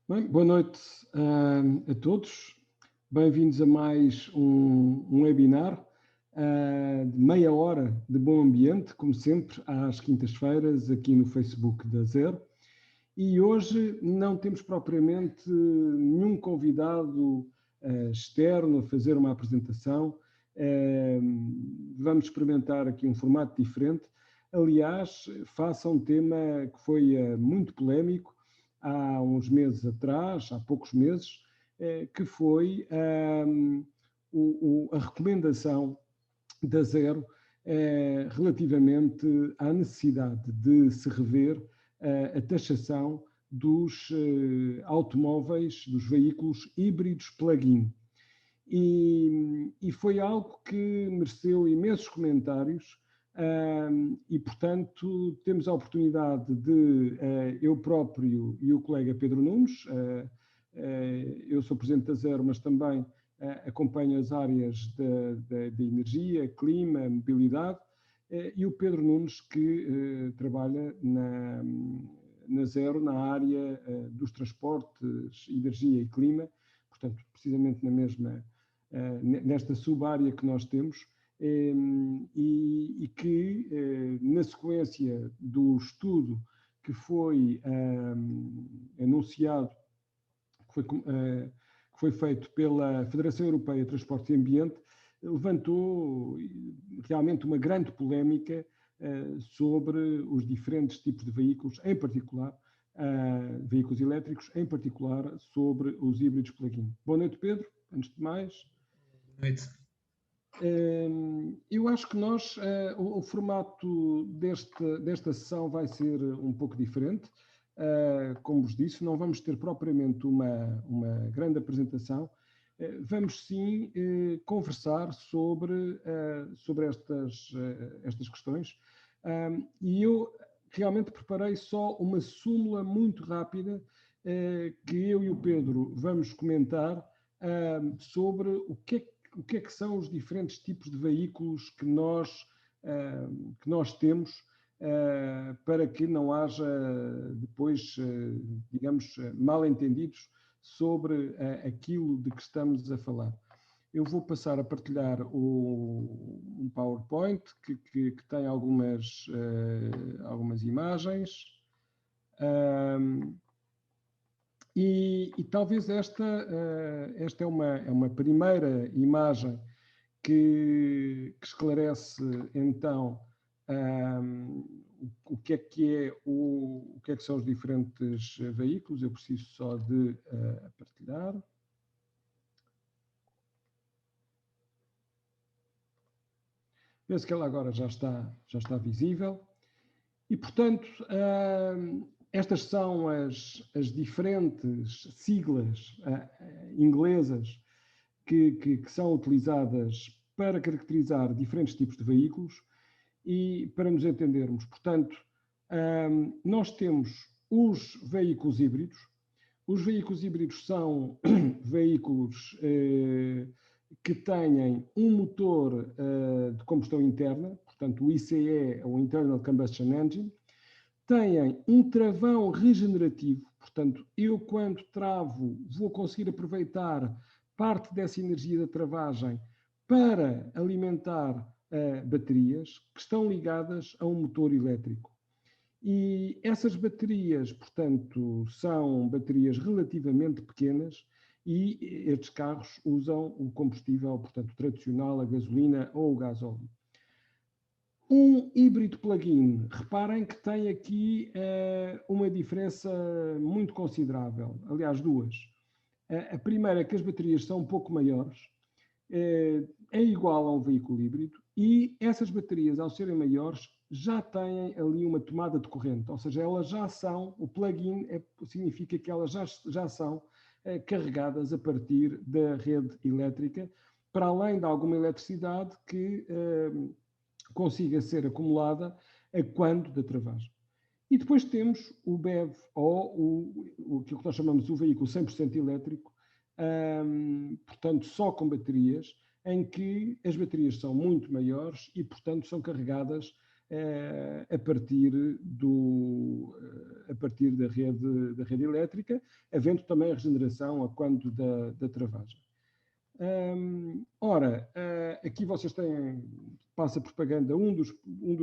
Bem, boa noite a todos. Bem-vindos a mais um webinar de meia hora de bom ambiente, como sempre, às quintas-feiras, aqui no Facebook da Zero. E hoje não temos propriamente nenhum convidado externo a fazer uma apresentação. Vamos experimentar aqui um formato diferente. Aliás, faça um tema que foi muito polémico há uns meses atrás, há poucos meses, que foi a recomendação da Zero relativamente à necessidade de se rever a taxação dos automóveis, dos veículos híbridos plug-in. E foi algo que mereceu imensos comentários e, portanto, temos a oportunidade de, eu próprio e o colega Pedro Nunes, eu sou presidente da Zero, mas também acompanho as áreas de energia, clima, mobilidade, e o Pedro Nunes, que trabalha na Zero, na área dos transportes, energia e clima, portanto, precisamente nesta sub-área que nós temos, e que, na sequência do estudo que foi anunciado, que foi feito pela Federação Europeia de Transportes e Ambiente, levantou realmente uma grande polémica sobre os diferentes tipos de veículos, em particular, veículos elétricos, em particular sobre os híbridos plug-in. Boa noite, Pedro, antes de mais. Boa noite. Eu acho que o formato desta sessão vai ser um pouco diferente. Como vos disse, não vamos ter propriamente uma grande apresentação. Vamos sim conversar sobre estas questões. E eu realmente preparei só uma súmula muito rápida que eu e o Pedro vamos comentar sobre o que é que são os diferentes tipos de veículos que nós temos, para que não haja depois, digamos, mal-entendidos sobre aquilo de que estamos a falar. Eu vou passar a partilhar um PowerPoint que tem algumas imagens. E talvez esta é uma primeira imagem que esclarece então o que é que são os diferentes veículos. Eu preciso só de partilhar. Penso que ela agora já está visível. E, portanto, estas são as diferentes siglas inglesas que são utilizadas para caracterizar diferentes tipos de veículos e para nos entendermos. Portanto, nós temos os veículos híbridos. Os veículos híbridos são veículos que têm um motor de combustão interna, portanto o ICE, o Internal Combustion Engine, têm um travão regenerativo, portanto eu quando travo vou conseguir aproveitar parte dessa energia da travagem para alimentar baterias que estão ligadas a um motor elétrico. E essas baterias, portanto, são baterias relativamente pequenas e estes carros usam o combustível, portanto, tradicional, a gasolina ou o gasóleo. Um híbrido plug-in, reparem que tem aqui uma diferença muito considerável, aliás, duas. A primeira é que as baterias são um pouco maiores, é igual a um veículo híbrido, e essas baterias, ao serem maiores, já têm ali uma tomada de corrente, ou seja, elas já são, o plug-in significa que elas já são carregadas a partir da rede elétrica, para além de alguma eletricidade que consiga ser acumulada a quando da travagem. E depois temos o BEV, ou aquilo que nós chamamos o veículo 100% elétrico, portanto só com baterias, em que as baterias são muito maiores e, portanto, são carregadas a partir da rede elétrica, havendo também a regeneração a quando da travagem. Ora, aqui vocês têm, passa propaganda, um dos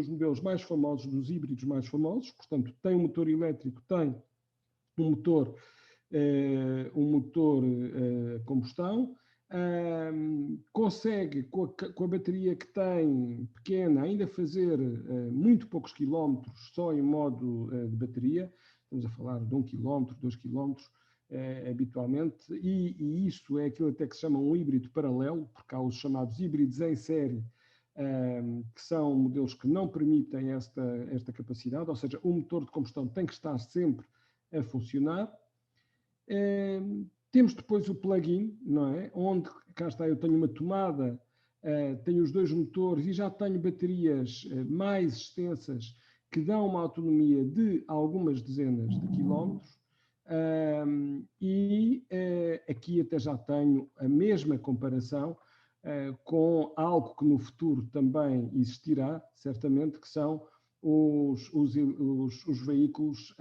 modelos mais famosos, dos híbridos mais famosos, portanto, tem um motor elétrico, tem um motor combustão, consegue, com a bateria que tem pequena, ainda fazer muito poucos quilómetros só em modo de bateria. Estamos a falar de 1 km, 2 km, habitualmente, e isso é aquilo até que se chama um híbrido paralelo, porque há os chamados híbridos em série, que são modelos que não permitem esta capacidade, ou seja, o motor de combustão tem que estar sempre a funcionar. Temos depois o plug-in, não é? Onde, cá está, eu tenho uma tomada, tenho os dois motores e já tenho baterias mais extensas que dão uma autonomia de algumas dezenas de quilómetros. Aqui até já tenho a mesma comparação com algo que no futuro também existirá, certamente, que são os veículos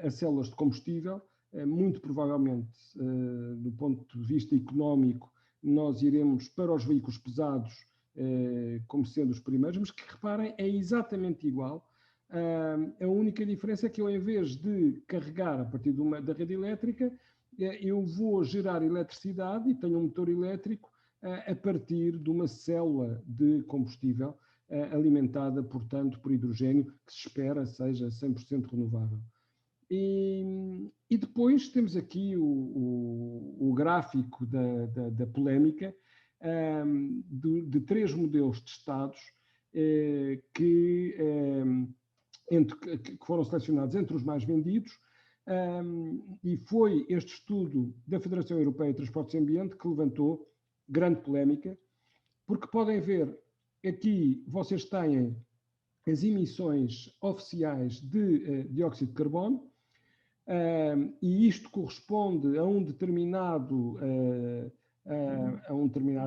a células de combustível. Muito provavelmente, do ponto de vista económico, nós iremos para os veículos pesados como sendo os primeiros, mas que, reparem, é exatamente igual. A única diferença é que eu, em vez de carregar a partir da rede elétrica, eu vou gerar eletricidade e tenho um motor elétrico a partir de uma célula de combustível alimentada, portanto, por hidrogênio, que se espera seja 100% renovável. E depois temos aqui o gráfico da polémica de 3 modelos testados que foram selecionados entre os mais vendidos, e foi este estudo da Federação Europeia de Transportes e Ambiente que levantou grande polémica, porque podem ver aqui, vocês têm as emissões oficiais de dióxido de carbono, e isto corresponde a um determinado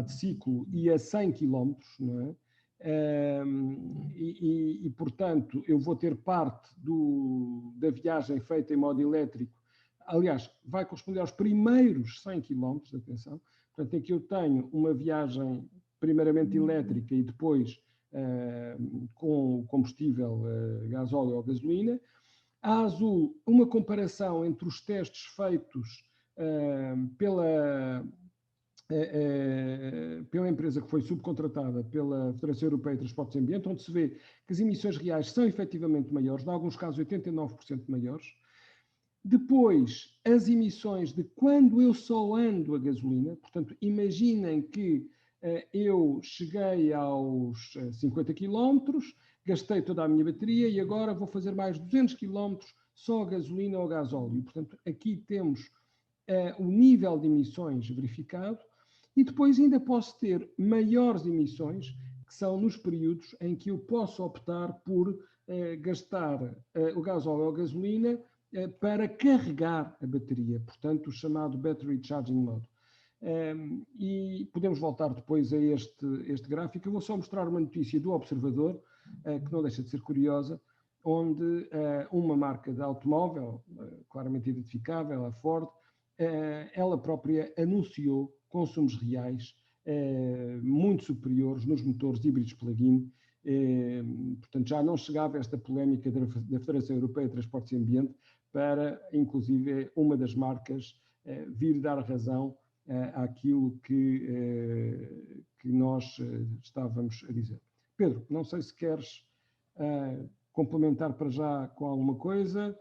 ciclo e a 100 km, não é? Portanto, eu vou ter parte da viagem feita em modo elétrico. Aliás, vai corresponder aos primeiros 100 km, atenção. Portanto, aqui eu tenho uma viagem primeiramente elétrica e depois com combustível gasóleo ou gasolina. A azul, uma comparação entre os testes feitos pela empresa que foi subcontratada pela Federação Europeia de Transportes e Ambiente, onde se vê que as emissões reais são efetivamente maiores, em alguns casos 89% maiores. Depois, as emissões de quando eu só ando a gasolina, portanto, imaginem que eu cheguei aos 50 km, gastei toda a minha bateria e agora vou fazer mais 200 km só a gasolina ou gasóleo. Portanto, aqui temos o nível de emissões verificado e depois ainda posso ter maiores emissões, que são nos períodos em que eu posso optar por gastar o gasóleo ou a gasolina para carregar a bateria, portanto, o chamado Battery Charging Mode. E podemos voltar depois a este gráfico. Eu vou só mostrar uma notícia do Observador, que não deixa de ser curiosa, onde uma marca de automóvel, claramente identificável, a Ford, ela própria anunciou consumos reais muito superiores nos motores híbridos plug-in. Portanto, já não chegava esta polémica da Federação Europeia de Transportes e Ambiente para, inclusive, uma das marcas vir dar razão àquilo que nós estávamos a dizer. Pedro, não sei se queres complementar para já com alguma coisa,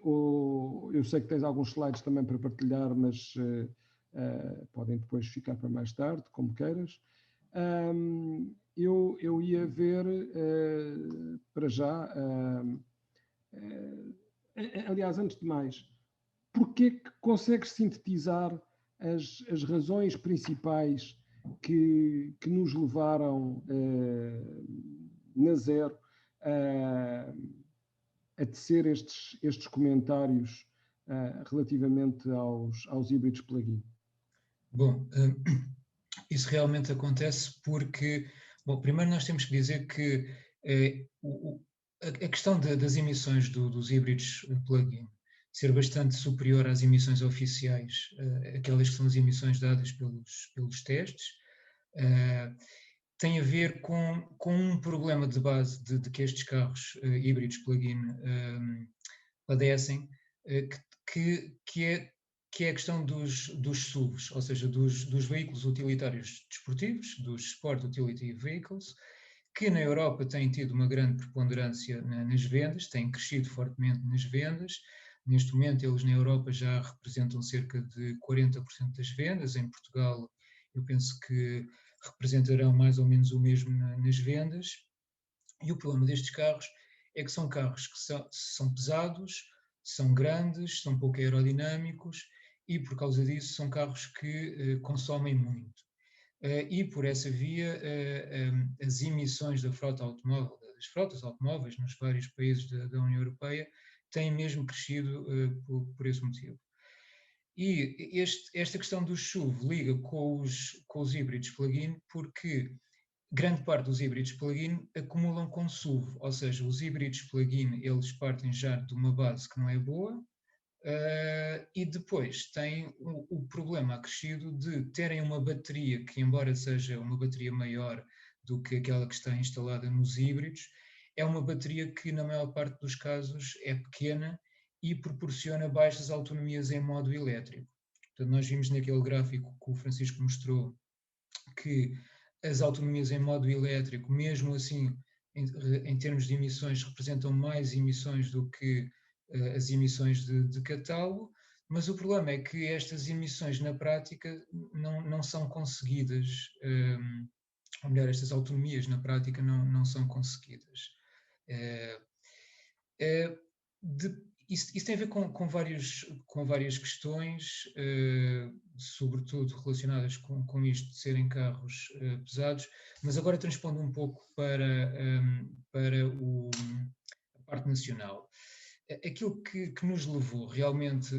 ou eu sei que tens alguns slides também para partilhar, mas podem depois ficar para mais tarde, como queiras. Eu ia ver para já, aliás, antes de mais, porque que consegues sintetizar as razões principais que nos levaram na Zero a tecer estes comentários relativamente aos híbridos plug-in? Bom, isso realmente acontece porque Bom, primeiro nós temos que dizer que a questão das emissões dos híbridos plug-in ser bastante superior às emissões oficiais, aquelas que são as emissões dadas pelos testes, tem a ver com um problema de base de que estes carros híbridos plug-in padecem, que é a questão dos SUVs, ou seja, dos veículos utilitários desportivos, dos Sport Utility Vehicles, que na Europa têm tido uma grande preponderância nas vendas, têm crescido fortemente nas vendas. Neste momento, eles na Europa já representam cerca de 40% das vendas. Em Portugal, eu penso que representarão mais ou menos o mesmo nas vendas. E o problema destes carros é que são carros que são pesados, são grandes, são pouco aerodinâmicos e, por causa disso, são carros que consomem muito. E por essa via as emissões das frotas automóveis nos vários países da União Europeia têm mesmo crescido por esse motivo. E esta questão do SUV liga com os híbridos plug-in porque grande parte dos híbridos plug-in acumulam com SUV, ou seja, os híbridos plug-in eles partem já de uma base que não é boa, e depois tem o problema acrescido de terem uma bateria que, embora seja uma bateria maior do que aquela que está instalada nos híbridos, é uma bateria que na maior parte dos casos é pequena e proporciona baixas autonomias em modo elétrico. Portanto, nós vimos naquele gráfico que o Francisco mostrou que as autonomias em modo elétrico, mesmo assim, em termos de emissões, representam mais emissões do que as emissões de catálogo, mas o problema é que estas emissões na prática não são conseguidas, ou melhor, estas autonomias na prática não são conseguidas. Isso tem a ver com várias questões, sobretudo relacionadas com isto de serem carros pesados, mas agora transpondo um pouco para a parte nacional. Aquilo que nos levou realmente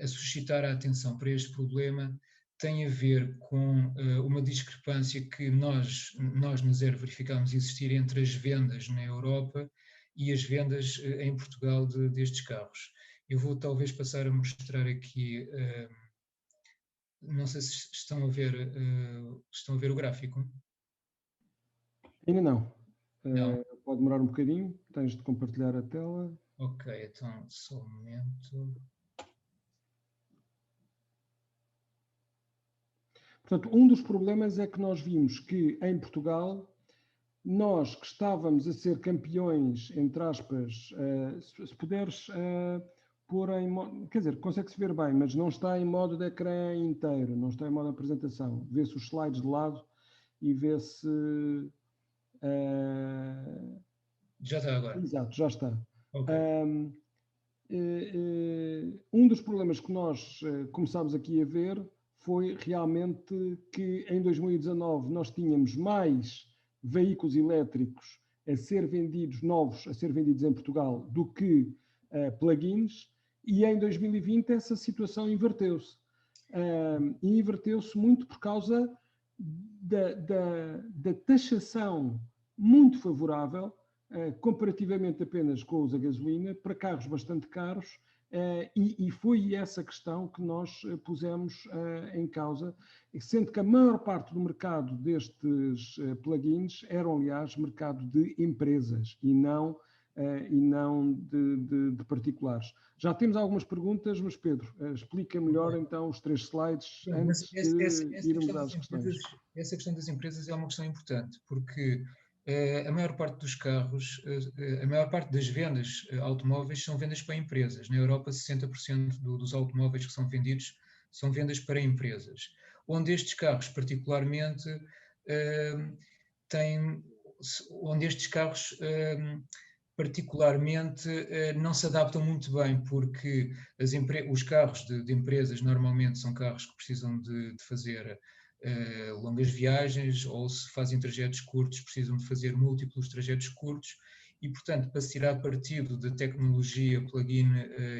a suscitar a atenção para este problema tem a ver com uma discrepância que nós na Zero verificámos existir entre as vendas na Europa e as vendas em Portugal destes carros. Eu vou talvez passar a mostrar aqui, não sei se estão a ver o gráfico. Ainda não. Não. Pode demorar um bocadinho, tens de compartilhar a tela. Ok, então só um momento. Portanto, um dos problemas é que nós vimos que em Portugal, nós que estávamos a ser campeões, entre aspas, se puderes pôr em modo, quer dizer, consegue-se ver bem, mas não está em modo de ecrã inteiro, não está em modo de apresentação. Vê-se os slides de lado e vê-se... Já está agora. Exato, já está. Okay. Um dos problemas que nós começámos aqui a ver foi realmente que em 2019 nós tínhamos mais veículos elétricos a ser vendidos, novos a ser vendidos em Portugal, do que plug-ins, e em 2020 essa situação inverteu-se. E inverteu-se muito por causa da taxação muito favorável, comparativamente apenas com os a gasolina, para carros bastante caros, e foi essa questão que nós pusemos em causa, sendo que a maior parte do mercado destes plugins eram, aliás, mercado de empresas e não de particulares. Já temos algumas perguntas, mas Pedro, explica melhor então os 3 slides antes de irmos às questões. Essa questão das empresas é uma questão importante, porque a maior parte dos carros, a maior parte das vendas automóveis são vendas para empresas. Na Europa, 60% dos automóveis que são vendidos são vendas para empresas, onde estes carros particularmente não se adaptam muito bem, porque os carros de empresas normalmente são carros que precisam de fazer longas viagens, ou se fazem trajetos curtos, precisam de fazer múltiplos trajetos curtos, e portanto, para se tirar partido da tecnologia plug-in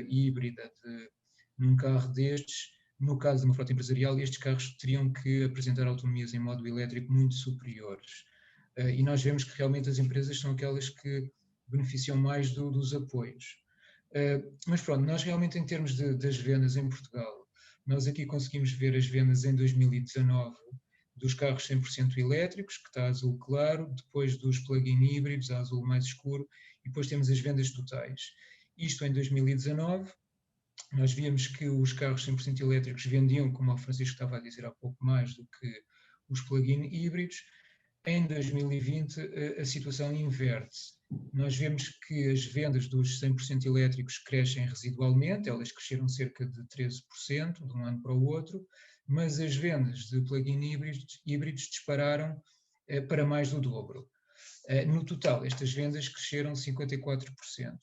híbrida num carro destes, no caso de uma frota empresarial, estes carros teriam que apresentar autonomias em modo elétrico muito superiores. E nós vemos que realmente as empresas são aquelas que beneficiam mais dos apoios. Mas pronto, nós realmente em termos das vendas em Portugal, nós aqui conseguimos ver as vendas em 2019 dos carros 100% elétricos, que está azul claro, depois dos plug-in híbridos, a azul mais escuro, e depois temos as vendas totais. Isto em 2019, nós víamos que os carros 100% elétricos vendiam, como o Francisco estava a dizer há pouco, mais do que os plug-in híbridos. Em 2020, a situação inverte-se. Nós vemos que as vendas dos 100% elétricos crescem residualmente, elas cresceram cerca de 13% de um ano para o outro, mas as vendas de plug-in híbridos dispararam para mais do dobro. No total, estas vendas cresceram 54%.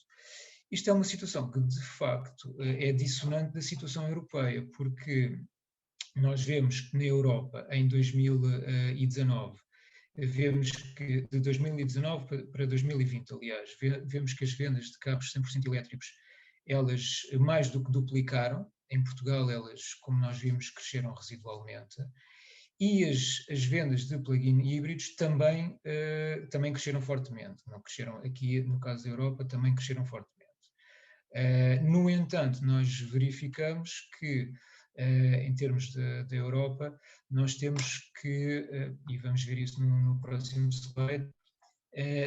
Isto é uma situação que, de facto, é dissonante da situação europeia, porque nós vemos que na Europa, em 2019, vemos que de 2019 para 2020, aliás, vemos que as vendas de carros 100% elétricos, elas mais do que duplicaram. Em Portugal, elas, como nós vimos, cresceram residualmente. E as vendas de plug-in híbridos também cresceram fortemente. Não cresceram aqui, no caso da Europa, também cresceram fortemente. No entanto, nós verificamos que, em termos da Europa, nós temos que, e vamos ver isso no próximo slide,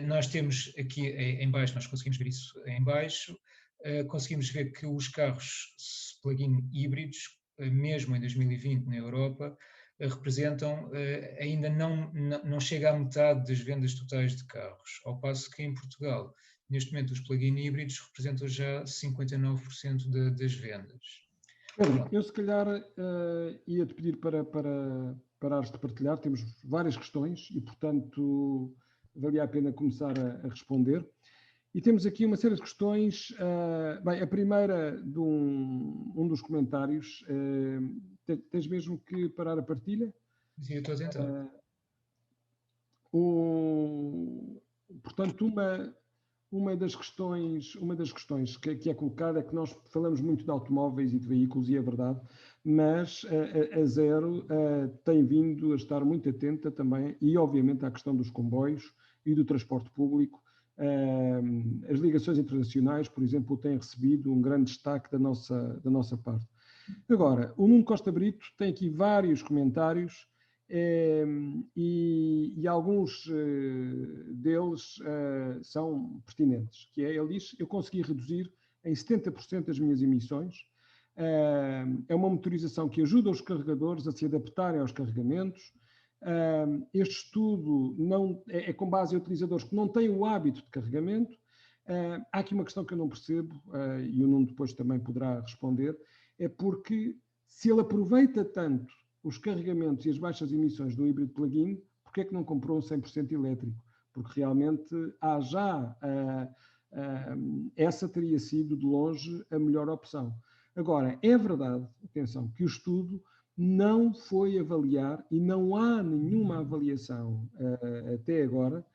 nós temos aqui em baixo, nós conseguimos ver isso em baixo, conseguimos ver que os carros plug-in híbridos, mesmo em 2020 na Europa, representam, ainda não chega à metade das vendas totais de carros, ao passo que em Portugal, neste momento, os plug-in híbridos representam já 59% das vendas. Pedro, eu se calhar ia-te pedir para parares de partilhar, temos várias questões e, portanto, valia a pena começar a responder. E temos aqui uma série de questões. Bem, a primeira de um dos comentários, tens mesmo que parar a partilha? Sim, eu estou a tentar. Portanto, uma das questões que é colocada é que nós falamos muito de automóveis e de veículos, e é verdade, mas a Zero tem vindo a estar muito atenta também, e obviamente à questão dos comboios e do transporte público. As ligações internacionais, por exemplo, têm recebido um grande destaque da nossa parte. Agora, o Nuno Costa Brito tem aqui vários comentários e alguns deles são pertinentes, que é, ele diz, eu consegui reduzir em 70% as minhas emissões, é uma motorização que ajuda os carregadores a se adaptarem aos carregamentos. Este estudo é com base em utilizadores que não têm o hábito de carregamento. Há aqui uma questão que eu não percebo, e o Nuno depois também poderá responder, é porque se ele aproveita tanto os carregamentos e as baixas emissões do híbrido plug-in, porque é que não comprou um 100% elétrico? Porque realmente há já, essa teria sido de longe a melhor opção. Agora, é verdade, atenção, que o estudo não foi avaliar, e não há nenhuma avaliação até agora,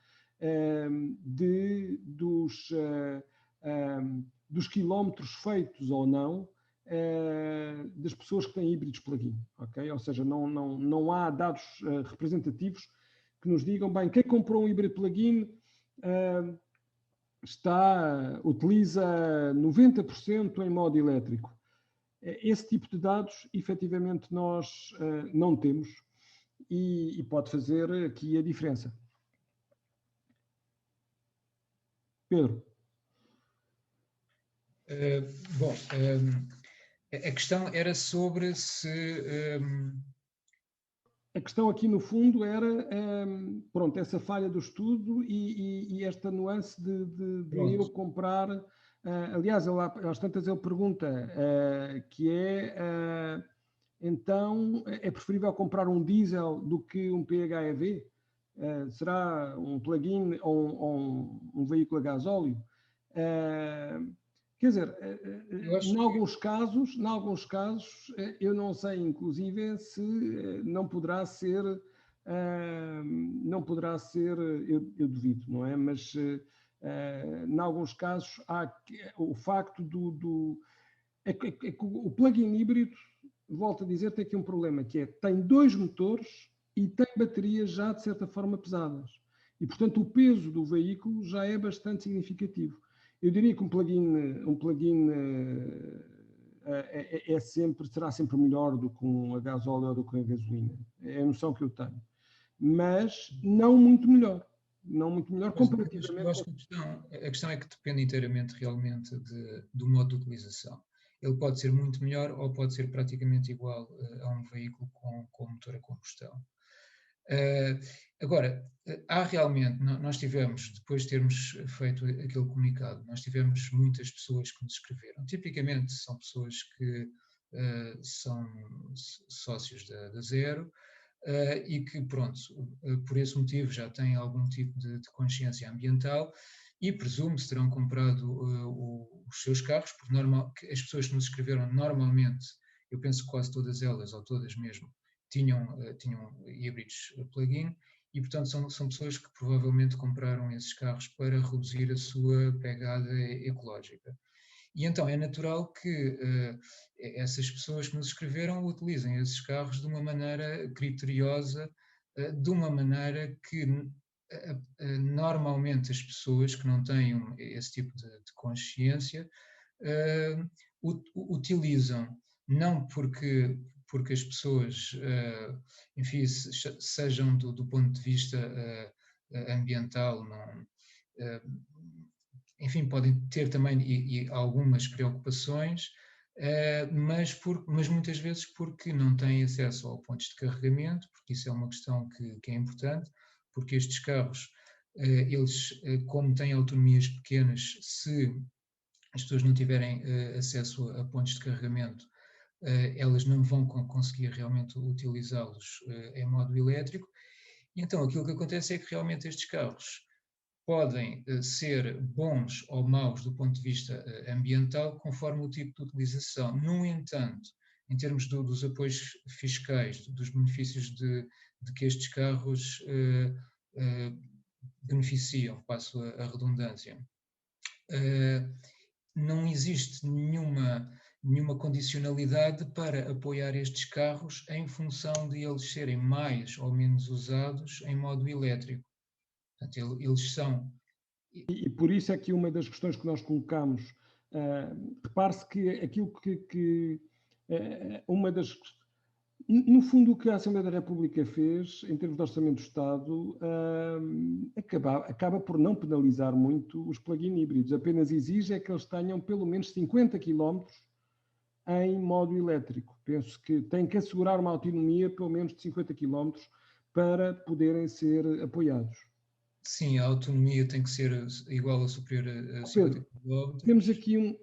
dos quilómetros feitos ou não das pessoas que têm híbridos plug-in, ok? Ou seja, não há dados representativos que nos digam, bem, quem comprou um híbrido plug-in utiliza 90% em modo elétrico. Esse tipo de dados, efetivamente, nós não temos e pode fazer aqui a diferença. Pedro. Bom, a questão era sobre se... A questão aqui, no fundo, era pronto, essa falha do estudo e esta nuance de eu comprar... aliás, às tantas ele pergunta que é... então, é preferível comprar um diesel do que um PHEV? Será um plug-in ou um veículo a gasóleo? Quer dizer, em alguns casos, eu não sei, inclusive, se não poderá ser, eu duvido, não é? Mas, em alguns casos, há o facto o plug-in híbrido volto a dizer, tem aqui um problema, que é, tem 2 motores e tem baterias já, de certa forma, pesadas. E, portanto, o peso do veículo já é bastante significativo. Eu diria que um plug-in será sempre melhor do que um a gasóleo ou do que a gasolina. É a noção que eu tenho. Mas não muito melhor. Não muito melhor comparativamente. Eu acho que a questão é que depende inteiramente realmente do modo de utilização. Ele pode ser muito melhor ou pode ser praticamente igual a um veículo com motor a combustão. Agora, há realmente, nós tivemos, depois de termos feito aquele comunicado, nós tivemos muitas pessoas que nos escreveram. Tipicamente são pessoas que são sócios da Zero e que, pronto, por esse motivo já têm algum tipo de consciência ambiental e presumo-se terão comprado os seus carros, porque as pessoas que nos escreveram normalmente, eu penso que quase todas elas, ou todas mesmo, tinham híbridos plug-in e, portanto, são pessoas que provavelmente compraram esses carros para reduzir a sua pegada ecológica. E então é natural que essas pessoas que nos escreveram utilizem esses carros de uma maneira criteriosa, de uma maneira que normalmente as pessoas que não têm esse tipo de consciência utilizam, não porque as pessoas, enfim, sejam do ponto de vista ambiental, não, enfim, podem ter também e algumas preocupações, mas muitas vezes porque não têm acesso a pontos de carregamento, porque isso é uma questão que é importante, porque estes carros, eles, como têm autonomias pequenas, se as pessoas não tiverem acesso a pontos de carregamento, elas não vão conseguir realmente utilizá-los em modo elétrico. E então aquilo que acontece é que realmente estes carros podem ser bons ou maus do ponto de vista ambiental, conforme o tipo de utilização. No entanto, em termos dos apoios fiscais, dos benefícios de que estes carros beneficiam, passo a redundância, não existe nenhuma condicionalidade para apoiar estes carros em função de eles serem mais ou menos usados em modo elétrico. Portanto, eles são... E por isso é que uma das questões que nós colocamos, repare-se que aquilo que uma das... No fundo, o que a Assembleia da República fez, em termos de Orçamento do Estado, acaba por não penalizar muito os plug-in híbridos. Apenas exige é que eles tenham pelo menos 50 km em modo elétrico. Penso que tem que assegurar uma autonomia pelo menos de 50 km para poderem ser apoiados. Sim, a autonomia tem que ser igual ou superior a 50 km. Temos aqui um...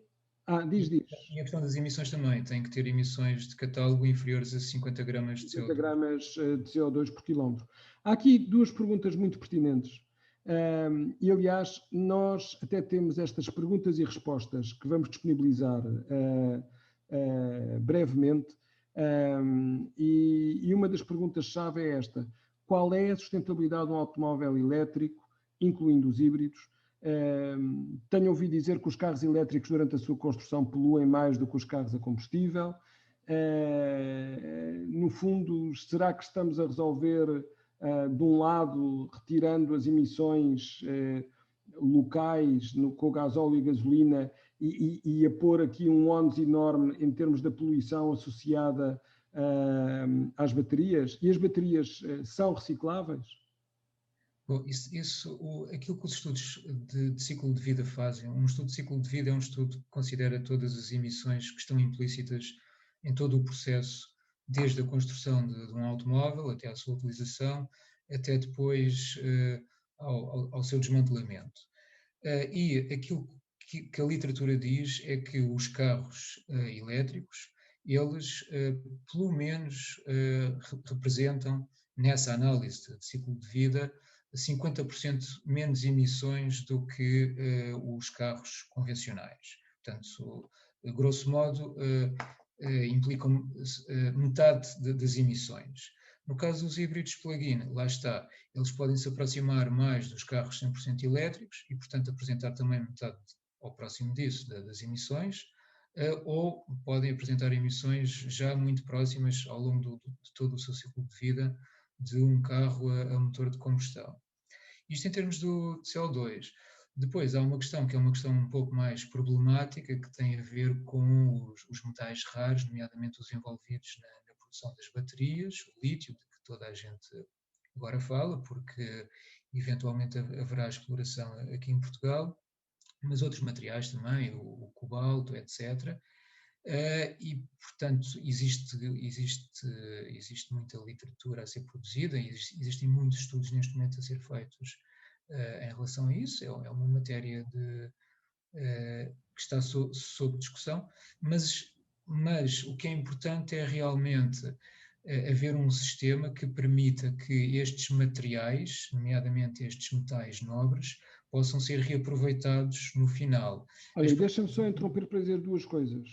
diz. E a questão das emissões também, tem que ter emissões de catálogo inferiores a 50 gramas de CO2. 50 gramas de CO2 por quilómetro. Há aqui 2 perguntas muito pertinentes. E, aliás, nós até temos estas perguntas e respostas que vamos disponibilizar brevemente. E uma das perguntas-chave é esta: qual é a sustentabilidade de um automóvel elétrico, incluindo os híbridos? Tenho ouvido dizer que os carros elétricos, durante a sua construção, poluem mais do que os carros a combustível. No fundo, será que estamos a resolver, de um lado, retirando as emissões locais com o gasóleo e gasolina e a pôr aqui um ónus enorme em termos da poluição associada às baterias? E as baterias são recicláveis? Bom, aquilo que os estudos de ciclo de vida fazem, um estudo de ciclo de vida é um estudo que considera todas as emissões que estão implícitas em todo o processo, desde a construção de um automóvel até à sua utilização, até depois ao seu desmantelamento. E aquilo que a literatura diz é que os carros elétricos, eles pelo menos representam, nessa análise de ciclo de vida, 50% menos emissões do que os carros convencionais. Portanto, grosso modo, implicam metade das emissões. No caso dos híbridos plug-in, lá está, eles podem se aproximar mais dos carros 100% elétricos e, portanto, apresentar também metade ou próximo disso das emissões, ou podem apresentar emissões já muito próximas ao longo de todo o seu ciclo de vida de um carro a motor de combustão. Isto em termos do CO2. Depois há uma questão que é uma questão um pouco mais problemática, que tem a ver com os metais raros, nomeadamente os envolvidos na produção das baterias, o lítio, de que toda a gente agora fala, porque eventualmente haverá exploração aqui em Portugal, mas outros materiais também, o cobalto, etc. E, portanto, existe muita literatura a ser produzida, existem muitos estudos neste momento a ser feitos em relação a isso. É uma matéria que está sob discussão, mas o que é importante é realmente haver um sistema que permita que estes materiais, nomeadamente estes metais nobres, possam ser reaproveitados no final. Olha, deixa-me só interromper para dizer duas coisas.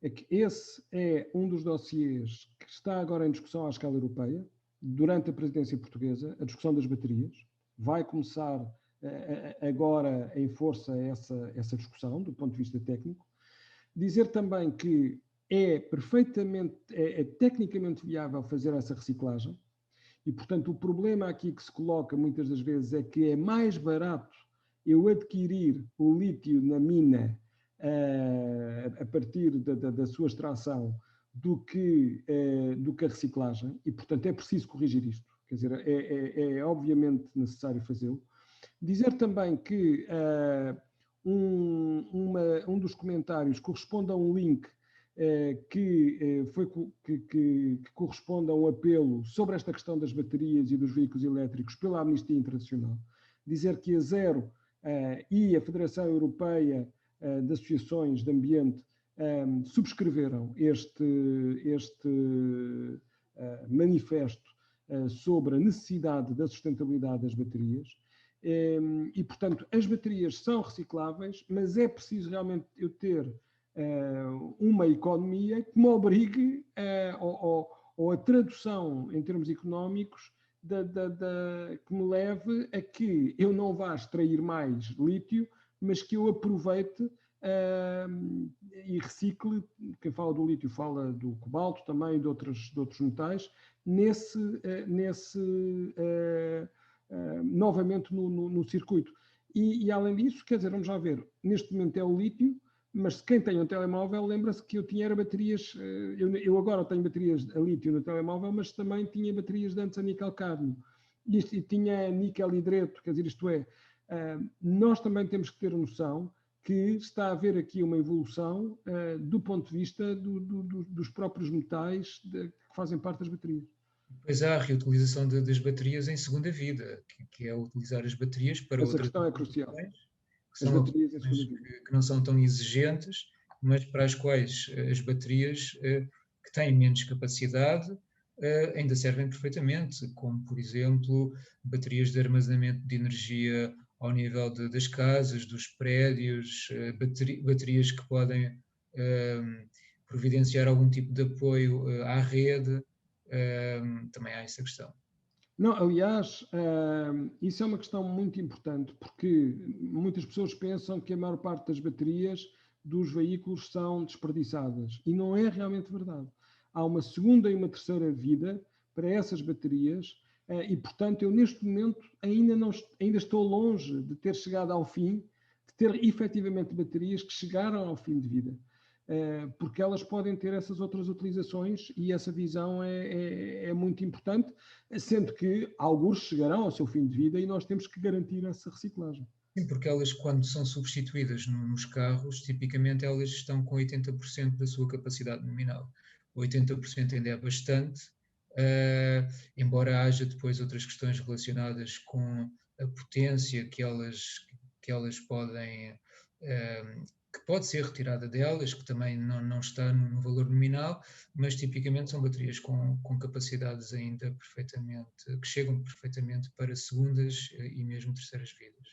É que esse é um dos dossiês que está agora em discussão à escala europeia, durante a presidência portuguesa, a discussão das baterias. Vai começar agora em força essa discussão, do ponto de vista técnico. Dizer também que é tecnicamente viável fazer essa reciclagem e, portanto, o problema aqui que se coloca muitas das vezes é que é mais barato eu adquirir o lítio na mina a partir da sua extração do que a reciclagem e, portanto, é preciso corrigir isto. Quer dizer, é obviamente necessário fazê-lo. Dizer também que um dos comentários corresponde a um link que corresponde a um apelo sobre esta questão das baterias e dos veículos elétricos pela Amnistia Internacional. Dizer que a Zero e a Federação Europeia de Associações de Ambiente subscreveram este manifesto sobre a necessidade da sustentabilidade das baterias. E, portanto, as baterias são recicláveis, mas é preciso realmente eu ter uma economia que me obrigue ou a tradução em termos económicos que me leve a que eu não vá extrair mais lítio, mas que eu aproveite e recicle. Quem fala do lítio fala do cobalto também, de outros metais, novamente no circuito. E além disso, quer dizer, vamos já ver, neste momento é o lítio, mas quem tem um telemóvel lembra-se que eu tinha baterias, eu agora tenho baterias a lítio no telemóvel, mas também tinha baterias de antes a níquel-cádmio, e tinha níquel-hidreto, quer dizer, isto é, nós também temos que ter noção que está a haver aqui uma evolução do ponto de vista dos próprios metais que fazem parte das baterias. Depois há a reutilização das baterias em segunda vida, que é utilizar as baterias para essa outras questão é crucial. Que são aplicações que não são tão exigentes, mas para as quais as baterias que têm menos capacidade ainda servem perfeitamente, como, por exemplo, baterias de armazenamento de energia ao nível das casas, dos prédios, baterias que podem providenciar algum tipo de apoio à rede, também há essa questão. Não, aliás, isso é uma questão muito importante, porque muitas pessoas pensam que a maior parte das baterias dos veículos são desperdiçadas, e não é realmente verdade. Há uma segunda e uma terceira vida para essas baterias, e, portanto, eu neste momento ainda estou longe de ter chegado ao fim, de ter efetivamente baterias que chegaram ao fim de vida. Porque elas podem ter essas outras utilizações e essa visão é muito importante, sendo que alguns chegarão ao seu fim de vida e nós temos que garantir essa reciclagem. Sim, porque elas, quando são substituídas nos carros, tipicamente elas estão com 80% da sua capacidade nominal. 80% ainda é bastante, embora haja depois outras questões relacionadas com a potência que elas podem, que pode ser retirada delas, que também não está no valor nominal, mas tipicamente são baterias com capacidades ainda perfeitamente, que chegam perfeitamente para segundas e mesmo terceiras vidas.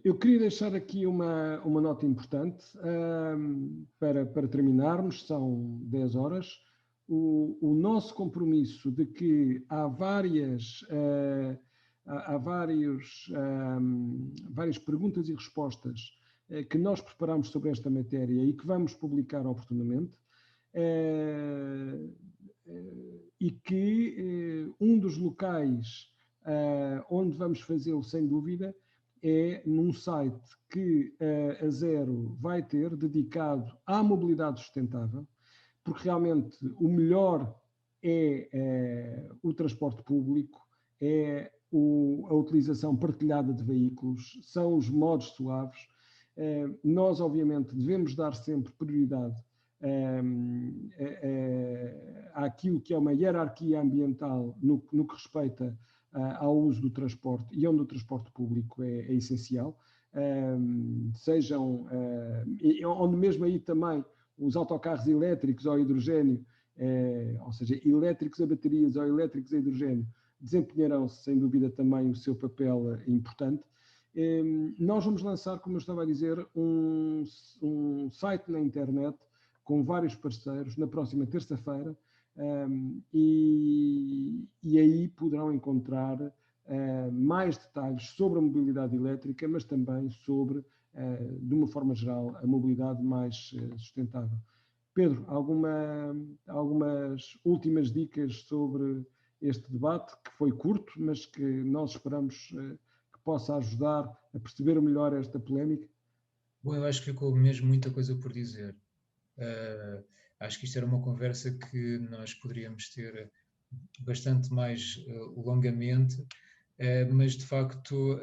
Eu queria deixar aqui uma nota importante para terminarmos, são 10 horas. O nosso compromisso de que há várias perguntas e respostas que nós preparamos sobre esta matéria e que vamos publicar oportunamente, e que um dos locais onde vamos fazê-lo, sem dúvida, é num site que a Zero vai ter dedicado à mobilidade sustentável, porque realmente o melhor é o transporte público, é a utilização partilhada de veículos, são os modos suaves. Nós, obviamente, devemos dar sempre prioridade àquilo que é uma hierarquia ambiental no que respeita ao uso do transporte e onde o transporte público é essencial. Onde mesmo aí também os autocarros elétricos ao hidrogênio, ou seja, elétricos a baterias ou elétricos a hidrogênio, desempenharão sem dúvida também o seu papel importante. Nós vamos lançar, como eu estava a dizer, um site na internet com vários parceiros na próxima terça-feira, e aí poderão encontrar mais detalhes sobre a mobilidade elétrica, mas também sobre, de uma forma geral, a mobilidade mais sustentável. Pedro, algumas últimas dicas sobre este debate, que foi curto, mas que nós esperamos que possa ajudar a perceber melhor esta polémica? Bom, eu acho que ficou mesmo muita coisa por dizer. Acho que isto era uma conversa que nós poderíamos ter bastante mais longamente, mas de facto,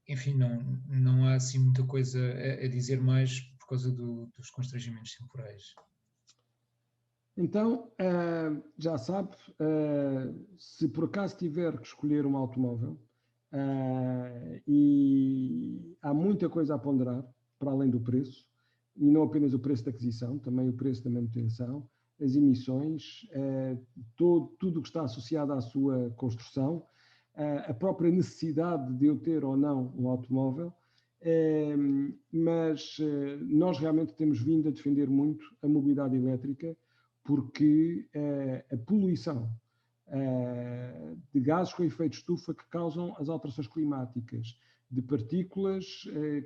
enfim, não há assim muita coisa a dizer mais por causa dos constrangimentos temporais. Então, já sabe, se por acaso tiver que escolher um automóvel, e há muita coisa a ponderar, para além do preço, e não apenas o preço da aquisição, também o preço da manutenção, as emissões, tudo o que está associado à sua construção, a própria necessidade de eu ter ou não um automóvel, mas nós realmente temos vindo a defender muito a mobilidade elétrica, porque a poluição de gases com efeito de estufa que causam as alterações climáticas, de partículas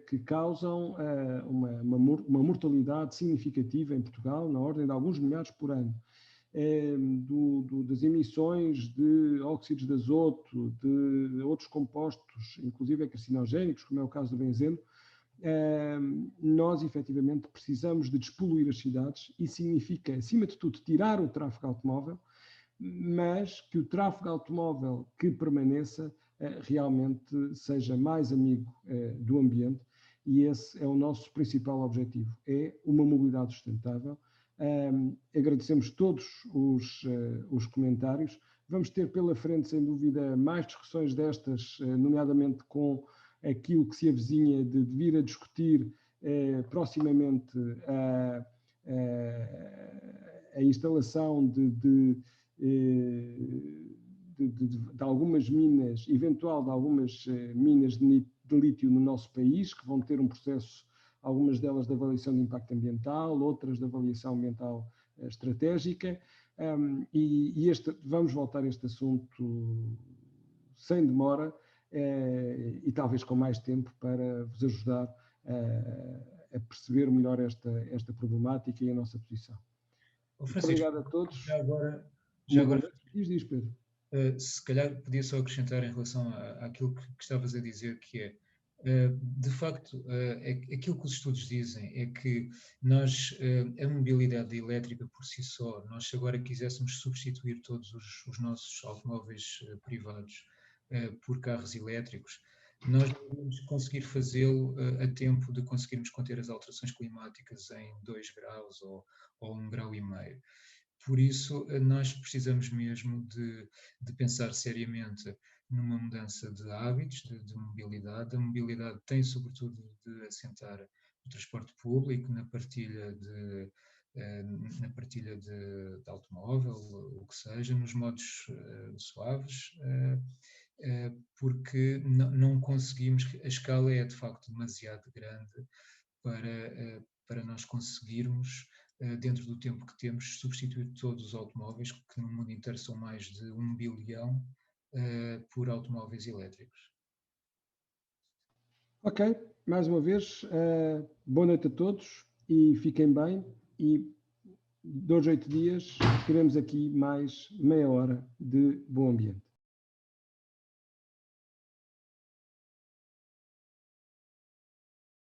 que causam uma mortalidade significativa em Portugal, na ordem de alguns milhares por ano, das emissões de óxidos de azoto, de outros compostos, inclusive carcinogénicos, como é o caso do benzeno. Nós efetivamente precisamos de despoluir as cidades. Isso significa, acima de tudo, tirar o tráfego automóvel, mas que o tráfego automóvel que permaneça realmente seja mais amigo do ambiente, e esse é o nosso principal objetivo, é uma mobilidade sustentável. Agradecemos todos os comentários. Vamos ter pela frente, sem dúvida, mais discussões destas, nomeadamente com aquilo que se avizinha de vir a discutir proximamente a instalação de algumas minas, eventual de algumas minas de lítio no nosso país, que vão ter um processo, algumas delas de avaliação de impacto ambiental, outras de avaliação ambiental estratégica, vamos voltar a este assunto sem demora, e talvez com mais tempo, para vos ajudar a perceber melhor esta problemática e a nossa posição. Muito obrigado a todos. Já agora diz, Pedro. Se calhar podia só acrescentar em relação àquilo que estavas a dizer, que é, de facto, aquilo que os estudos dizem é que nós, a mobilidade elétrica por si só, nós se agora quiséssemos substituir todos os nossos automóveis privados por carros elétricos, nós devemos conseguir fazê-lo a tempo de conseguirmos conter as alterações climáticas em 2 graus ou 1,5 grau. Por isso, nós precisamos mesmo de pensar seriamente numa mudança de hábitos, de mobilidade. A mobilidade tem, sobretudo, de assentar no transporte público, na partilha de automóvel, o que seja, nos modos suaves, porque não conseguimos, a escala é de facto demasiado grande para nós conseguirmos, dentro do tempo que temos, substituir todos os automóveis, que no mundo inteiro são mais de 1 bilhão, por automóveis elétricos. Ok, mais uma vez, boa noite a todos e fiquem bem. E 2 a 8 dias teremos aqui mais meia hora de bom ambiente.